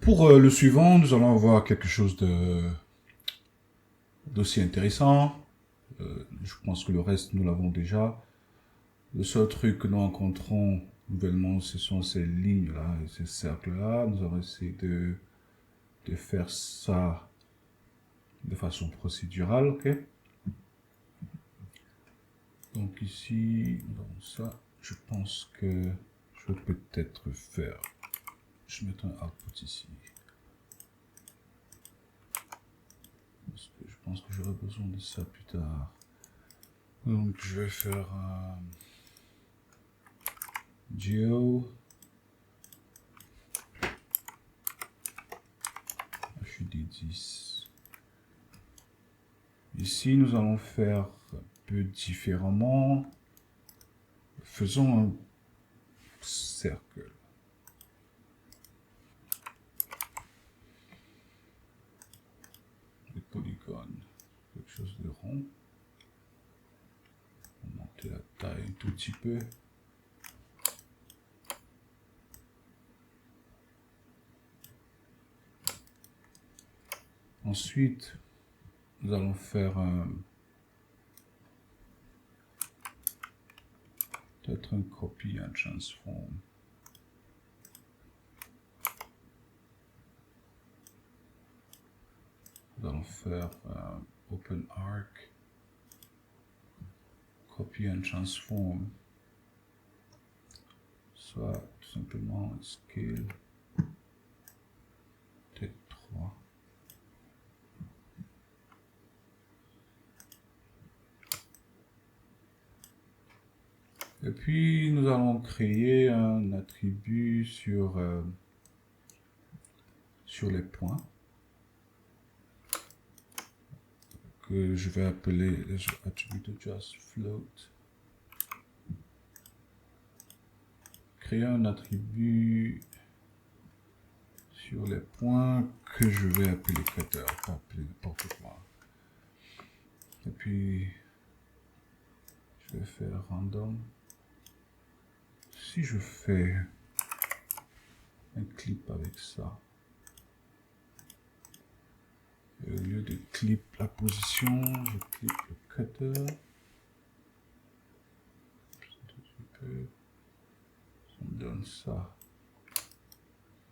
Pour le suivant, nous allons avoir quelque chose d'aussi intéressant. Je pense que le reste, nous l'avons déjà. Le seul truc que nous rencontrons nouvellement, ce sont ces lignes-là et ces cercles-là. Nous allons essayer de faire ça de façon procédurale, ok? Donc ici, dans ça, je pense que je vais peut-être faire... Je vais mettre un output ici. Parce que je pense que j'aurai besoin de ça plus tard. Donc je vais faire geo HUD 10. Ici, nous allons faire un peu différemment. Faisons un cercle. Des polygones. Quelque chose de rond. On va monter la taille un tout petit peu. Ensuite, nous allons faire peut-être un copy and transform. Nous allons faire open arc, copy and transform, soit tout simplement scale peut-être 3. Et puis nous allons créer un attribut sur les points que je vais appeler attribute just float. Créer un attribut sur les points que je vais appeler cutter, pas appeler n'importe quoi. Et puis je vais faire random. Si je fais un clip avec ça, et au lieu de clip la position, je clip le cutter. Ça me donne ça.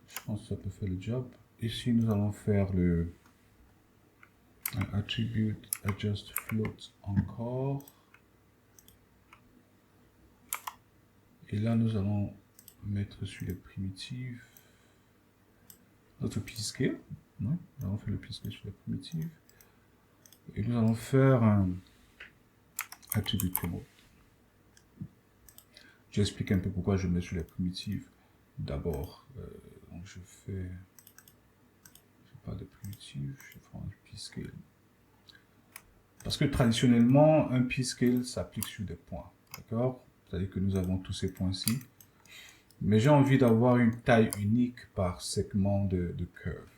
Je pense que ça peut faire le job. Ici, nous allons faire le attribute adjust float encore. Et là, nous allons mettre sur les primitives notre p-scale. Nous allons faire le p-scale sur les primitives. Et nous allons faire un attribute promote. J'explique un peu pourquoi je mets sur les primitives. D'abord, donc je fais pas de primitive, je prends un p-scale. Parce que traditionnellement, un p-scale s'applique sur des points. D'accord? C'est-à-dire que nous avons tous ces points-ci. Mais j'ai envie d'avoir une taille unique par segment de curve.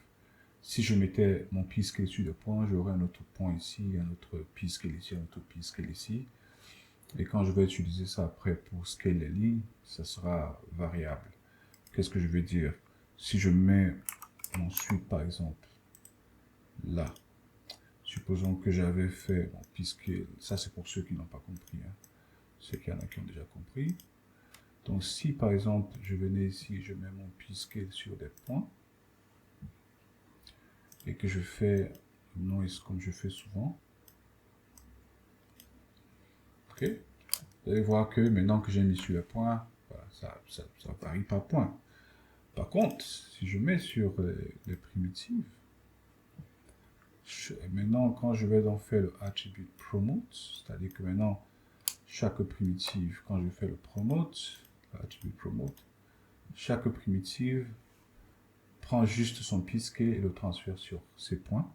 Si je mettais mon p-scale sur des points, j'aurais un autre point ici, un autre p-scale ici, un autre p-scale ici. Et quand je vais utiliser ça après pour scale les lignes, ça sera variable. Qu'est-ce que je veux dire? Si je mets mon sweep par exemple là, supposons que j'avais fait mon p-scale, ça c'est pour ceux qui n'ont pas compris, hein. Ceux qui en a qui ont déjà compris. Donc si par exemple je venais ici, je mets mon p-scale sur des points et que je fais noise comme je fais souvent, ok, vous allez voir que maintenant que j'ai mis sur les points, voilà, ça varie par point. Par contre, si je mets sur les primitives, maintenant quand je vais donc faire le attribute promote, c'est-à-dire que maintenant chaque primitive, quand je fais le promote, l'attribute promote, chaque primitive prend juste son p-scale et le transfère sur ses points.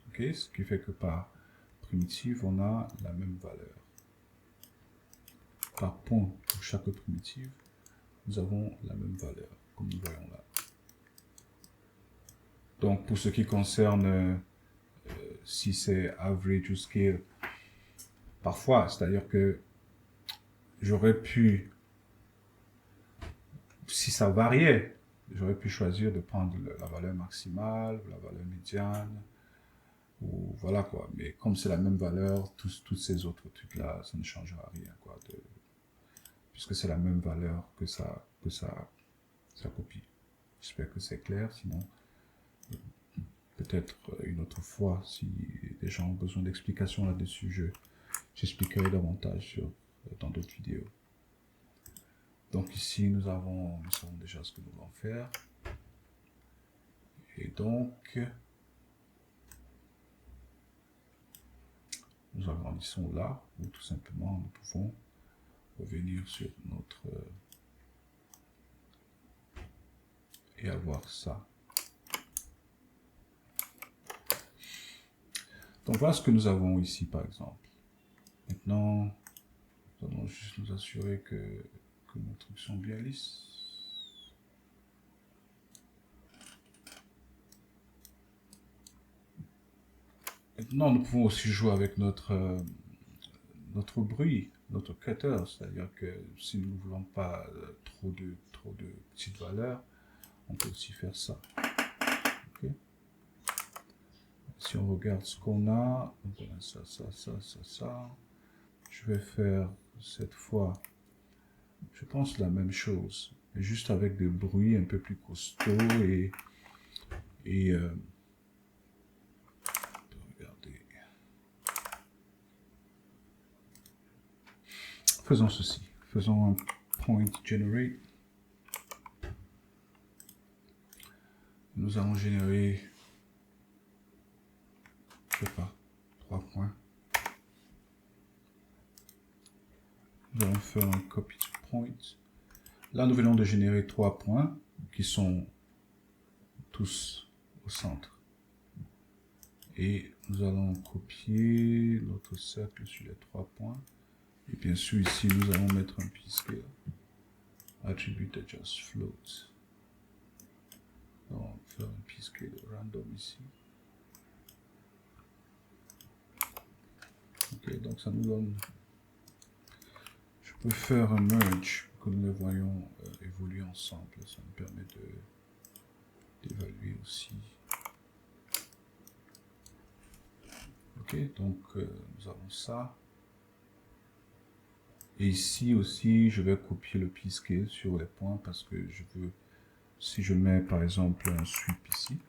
Okay, ce qui fait que par primitive, on a la même valeur. Par point pour chaque primitive, nous avons la même valeur, comme nous voyons là. Donc, pour ce qui concerne si c'est average ou scale, parfois, c'est-à-dire que j'aurais pu, si ça variait, J'aurais pu choisir de prendre la valeur maximale, la valeur médiane, ou voilà quoi. Mais comme c'est la même valeur, tous ces autres trucs-là, ça ne changera rien quoi. Puisque c'est la même valeur ça copie. J'espère que c'est clair, sinon peut-être une autre fois, si des gens ont besoin d'explications là-dessus, j'expliquerai davantage dans d'autres vidéos. Donc ici, nous savons déjà ce que nous voulons faire. Et donc, nous agrandissons là, ou tout simplement, nous pouvons revenir sur notre... et avoir ça. Donc voilà ce que nous avons ici, par exemple. Maintenant, nous allons juste nous assurer que nos trucs sont bien lisses. Maintenant, nous pouvons aussi jouer avec notre bruit, notre cutter, c'est-à-dire que si nous ne voulons pas trop de petites valeurs, on peut aussi faire ça. Okay. Si on regarde ce qu'on a, on a ça. Je vais faire cette fois, je pense la même chose, mais juste avec des bruits un peu plus costauds et regardez. Faisons ceci. Faisons un point generate. Nous allons générer, je sais pas, 3 points. Nous allons faire un copy to point. Là, nous venons de générer 3 points qui sont tous au centre. Et nous allons copier notre cercle sur les 3 points. Et bien sûr, ici, nous allons mettre un p-scale. Attribute adjust float. Donc, faire un p-scale random ici. Ok, donc ça nous donne... Je peux faire un merge pour que nous les voyons évoluer ensemble. Ça me permet d'évaluer aussi. Ok, donc nous avons ça. Et ici aussi, je vais copier le p-scale sur les points parce que je veux, si je mets par exemple un sweep ici,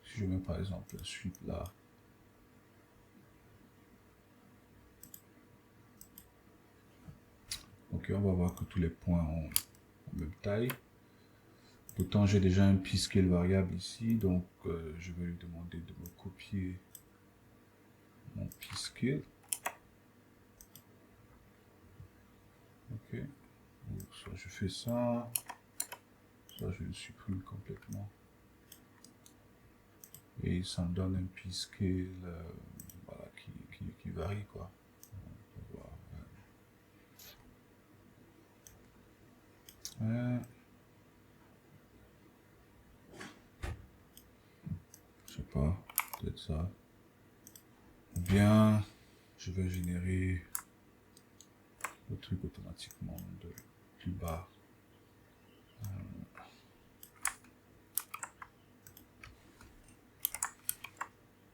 si je mets par exemple un sweep là, ok, on va voir que tous les points ont la même taille. Pourtant, j'ai déjà un p-scale variable ici, donc je vais lui demander de me copier mon p-scale. Ok, donc, soit je fais ça, soit je le supprime complètement. Et ça me donne un p-scale voilà, qui varie quoi. Je sais pas, peut-être ça. Ou bien je vais générer le truc automatiquement de plus bas.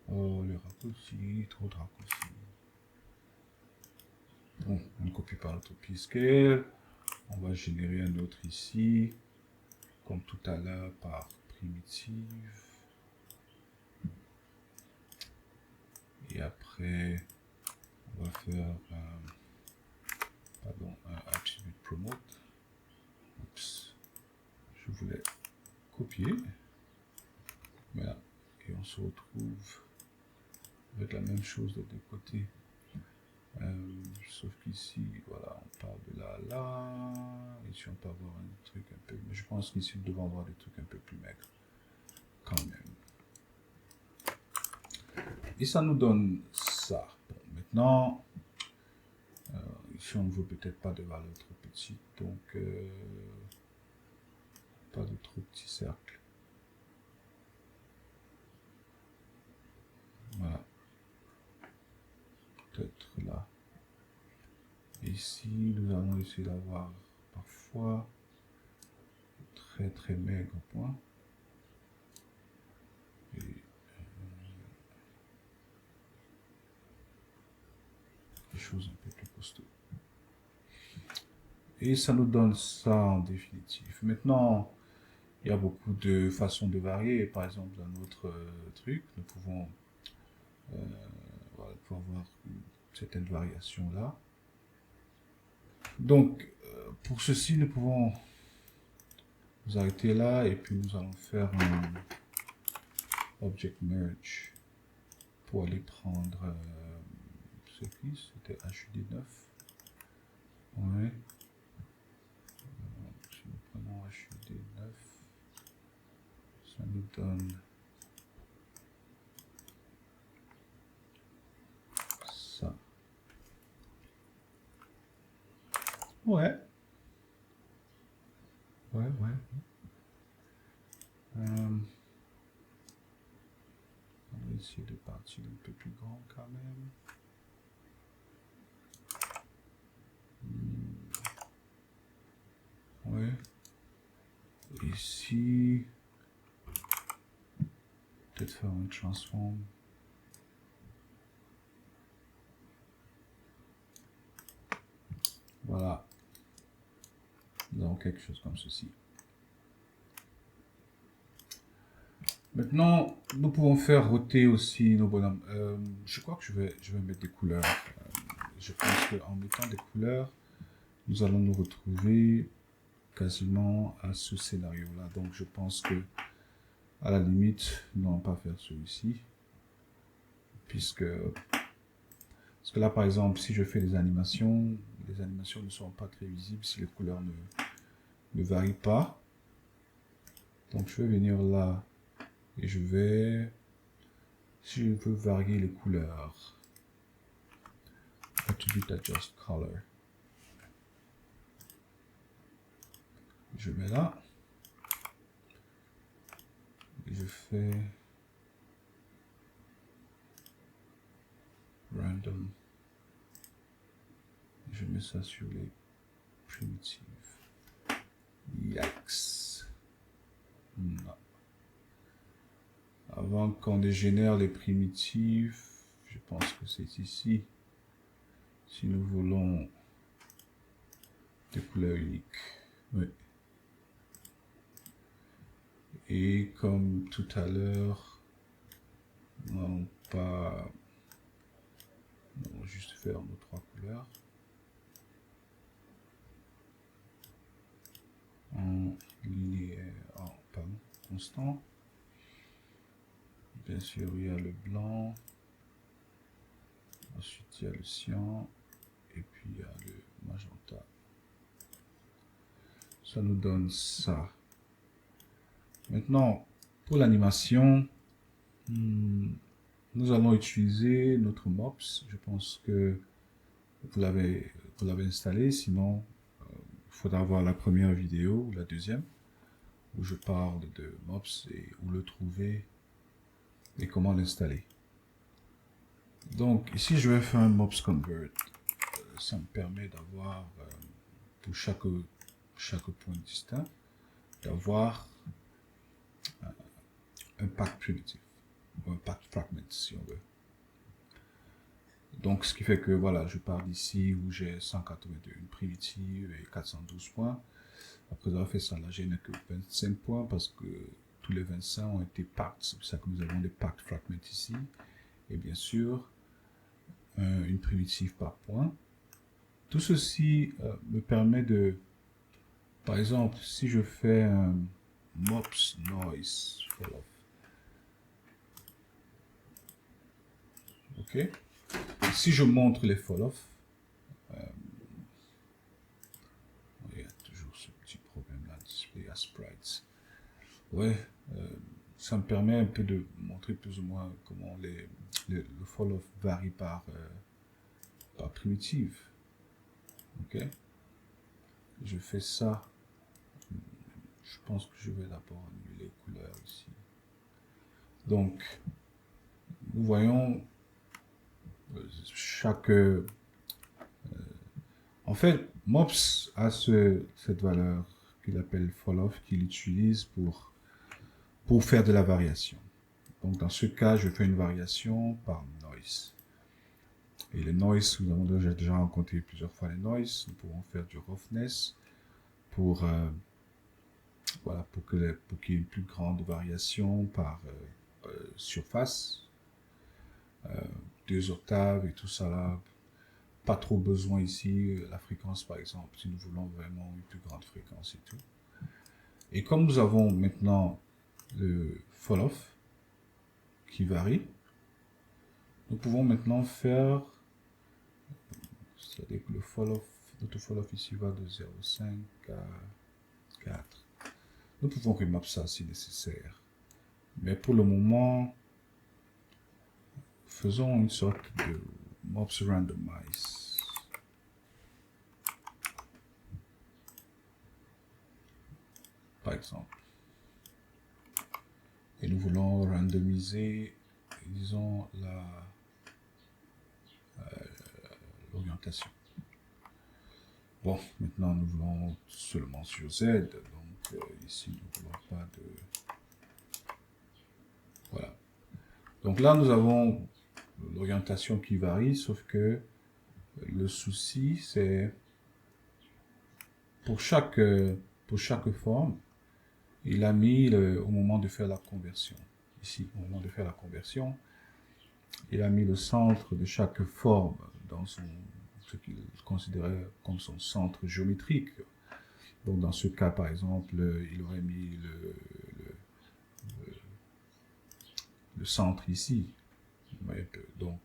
Oh, les raccourcis, trop de raccourcis. Bon, on ne copie pas notre p-scale. On va générer un autre ici, comme tout à l'heure par primitive. Et après, on va faire un attribute promote. Oups, je voulais copier. Voilà. Et on se retrouve avec la même chose de deux côtés. Sauf qu'ici, voilà, on part de là à là. Ici, on peut avoir un truc un peu... Mais je pense qu'ici, nous devons avoir des trucs un peu plus maigres. Quand même. Et ça nous donne ça. Bon, maintenant, ici, on ne veut peut-être pas de valeur trop petite. Donc, pas de trop petits cercles. Voilà. Peut-être là. Et ici, nous allons essayer d'avoir, par fois très très maigre point. Et des choses un peu plus costauds. Et ça nous donne ça en définitive. Maintenant, il y a beaucoup de façons de varier. Par exemple, dans notre truc, nous pouvons voilà, pour avoir certaines variations là. Donc, pour ceci, nous pouvons nous arrêter là et puis nous allons faire un object merge pour aller prendre ce qui c'était HUD9. Ouais. Si nous prenons HUD9, ça nous donne ça. Ouais. Ouais. On va essayer de partir un peu plus grand quand même. Ouais. Ici, peut-être faire un transform. Voilà. Nous avons quelque chose comme ceci. Maintenant, nous pouvons faire roter aussi nos bonhommes. Je crois que je vais mettre des couleurs. Je pense qu'en mettant des couleurs, nous allons nous retrouver quasiment à ce scénario-là. Donc, je pense que, à la limite, nous n'allons pas faire celui-ci. Parce que là, par exemple, si je fais les animations ne seront pas très visibles si les couleurs ne varient pas. Donc, je vais venir là et je vais, si je veux varier les couleurs, attribute adjust color. Je mets là. Et je fais random. Et je mets ça sur les primitives. Yikes. Non. Avant qu'on dégénère les primitives, je pense que c'est ici. Si nous voulons des couleurs uniques. Oui. Et comme tout à l'heure, nous n'allons pas... Nous allons juste faire nos trois couleurs. En linéaire, pardon, constant. Bien sûr, il y a le blanc. Ensuite, il y a le cyan. Et puis, il y a le magenta. Ça nous donne ça. Maintenant, pour l'animation, nous allons utiliser notre MOPS. Je pense que vous l'avez installé. Sinon, il faudra voir la première vidéo ou la deuxième où je parle de MOPS et où le trouver et comment l'installer. Donc ici, je vais faire un MOPS Convert. Ça me permet d'avoir pour chaque point distinct d'avoir un pack primitif ou un pack fragment si on veut. Donc ce qui fait que voilà, je pars d'ici où j'ai 182 primitives et 412 points. Après avoir fait ça, là j'ai que 25 points parce que tous les 25 ont été packed. C'est pour ça que nous avons des packed fragments ici. Et bien sûr, une primitive par point. Tout ceci me permet de, par exemple, si je fais un mops noise fall off, ok. Si je montre les fall off, il y a toujours ce petit problème là, display as sprites. Ouais, ça me permet un peu de montrer plus ou moins comment le fall off varie par primitive. Ok. Je fais ça. Je pense que je vais d'abord annuler les couleurs ici. Donc, nous voyons chaque En fait, Mops a cette valeur qu'il appelle fall-off, qu'il utilise pour faire de la variation. Donc dans ce cas, je fais une variation par noise. Et le noise, nous avons déjà rencontré plusieurs fois les noise. Nous pouvons faire du roughness pour, voilà, pour qu'il y ait une plus grande variation par surface. 2 octaves et tout ça là. Pas trop besoin ici. La fréquence par exemple, si nous voulons vraiment une plus grande fréquence et tout. Et comme nous avons maintenant le fall-off qui varie, nous pouvons maintenant faire, c'est-à-dire que le fall-off, notre fall-off ici va de 0,5 à 4. Nous pouvons remap ça si nécessaire. Mais pour le moment, faisons une sorte de mops randomize. Par exemple. Et nous voulons randomiser, disons, l'orientation. Bon, maintenant nous voulons seulement sur Z, donc ici nous ne voulons pas de... Voilà. Donc là nous avons l'orientation qui varie, sauf que le souci c'est pour chaque forme, il a mis au moment de faire la conversion. Ici, au moment de faire la conversion, il a mis le centre de chaque forme dans ce qu'il considérait comme son centre géométrique. Donc dans ce cas, par exemple, il aurait mis le centre ici. Donc,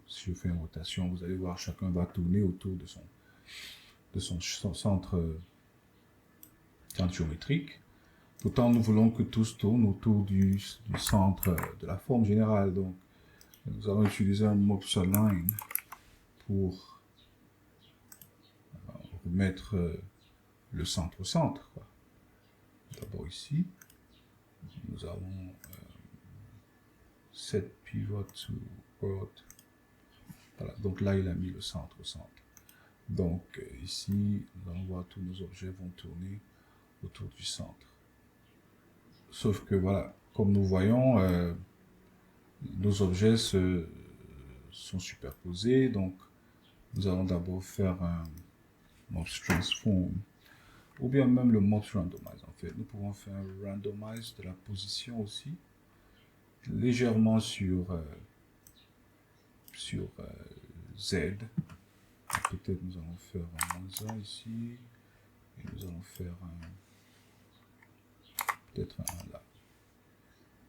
si je fais une rotation, vous allez voir, chacun va tourner autour de son centre géométrique. Pourtant, nous voulons que tous tournent autour du centre de la forme générale. Donc, nous allons utiliser un mops align pour remettre le centre au centre. D'abord ici, nous avons set pivot to world. Voilà, donc là, il a mis le centre au centre. Donc ici, nous allons voir tous nos objets vont tourner autour du centre. Sauf que voilà, comme nous voyons, nos objets sont superposés. Donc, nous allons d'abord faire un mops transform, ou bien même le mops randomize. En fait, nous pouvons faire un randomize de la position aussi, légèrement sur Z. Peut-être nous allons faire un -1 ici, et nous allons faire peut-être un là.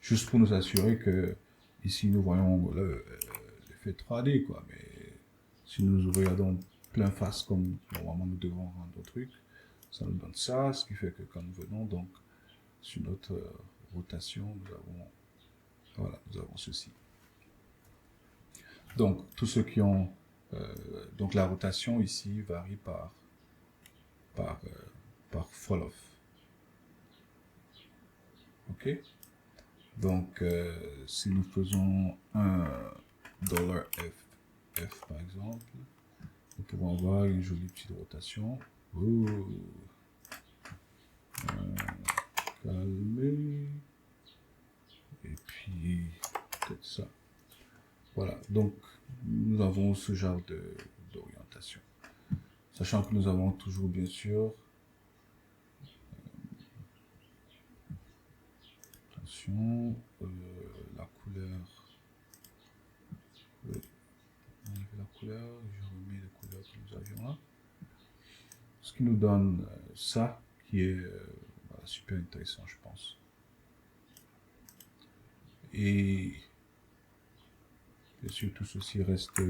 Juste pour nous assurer que ici nous voyons l'effet 3D, quoi. Mais si nous regardons plein face comme normalement nous devons rendre au truc, ça nous donne ça, ce qui fait que quand nous venons donc sur notre rotation, nous avons ceci. Donc tous ceux qui ont donc la rotation ici varie par fall-off. Ok. Donc si nous faisons un $f par exemple, nous pouvons avoir une jolie petite rotation. Calmer. Et puis peut-être ça. Voilà, donc nous avons ce genre d'orientation. Sachant que nous avons toujours bien sûr attention, la couleur. Oui, on avait la couleur, je remets la couleur que nous avions là. Ce qui nous donne ça, qui est voilà, super intéressant, je pense. Et bien sûr, tout ceci reste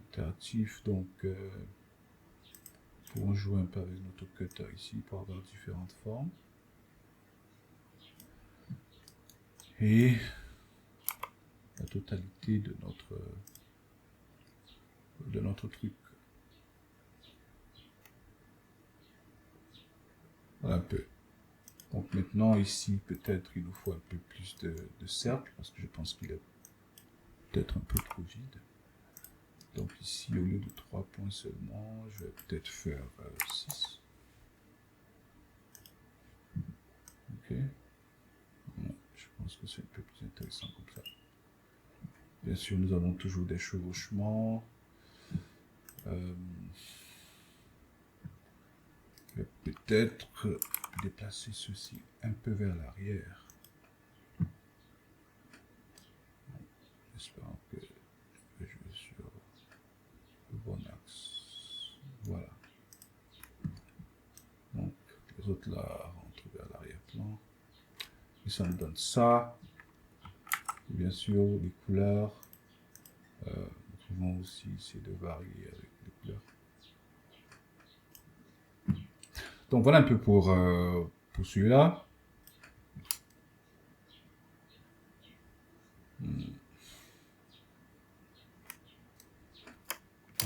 interactif, donc nous pouvons jouer un peu avec notre cutter ici pour avoir différentes formes. Et la totalité de notre truc. Voilà un peu. Donc maintenant ici peut-être il nous faut un peu plus de cercle parce que je pense qu'il est peut-être un peu trop vide. Donc ici, au lieu de 3 points seulement, je vais peut-être faire 6. Ok. Ouais, je pense que c'est un peu plus intéressant comme ça. Bien sûr, nous avons toujours des chevauchements. Je vais peut-être déplacer ceci un peu vers l'arrière. J'espère que je vais sur le bon axe. Voilà. Donc, les autres là rentrent vers l'arrière-plan. Et ça nous donne ça. Et bien sûr, les couleurs. Nous pouvons aussi essayer de varier avec les couleurs. Donc, voilà un peu pour celui-là.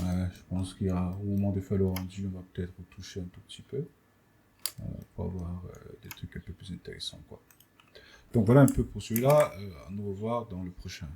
Ouais, je pense qu'il y a au moment de faire le rendu, on va peut-être retoucher un tout petit peu pour avoir des trucs un peu plus intéressants, quoi. Donc voilà un peu pour celui-là. À nous revoir dans le prochain.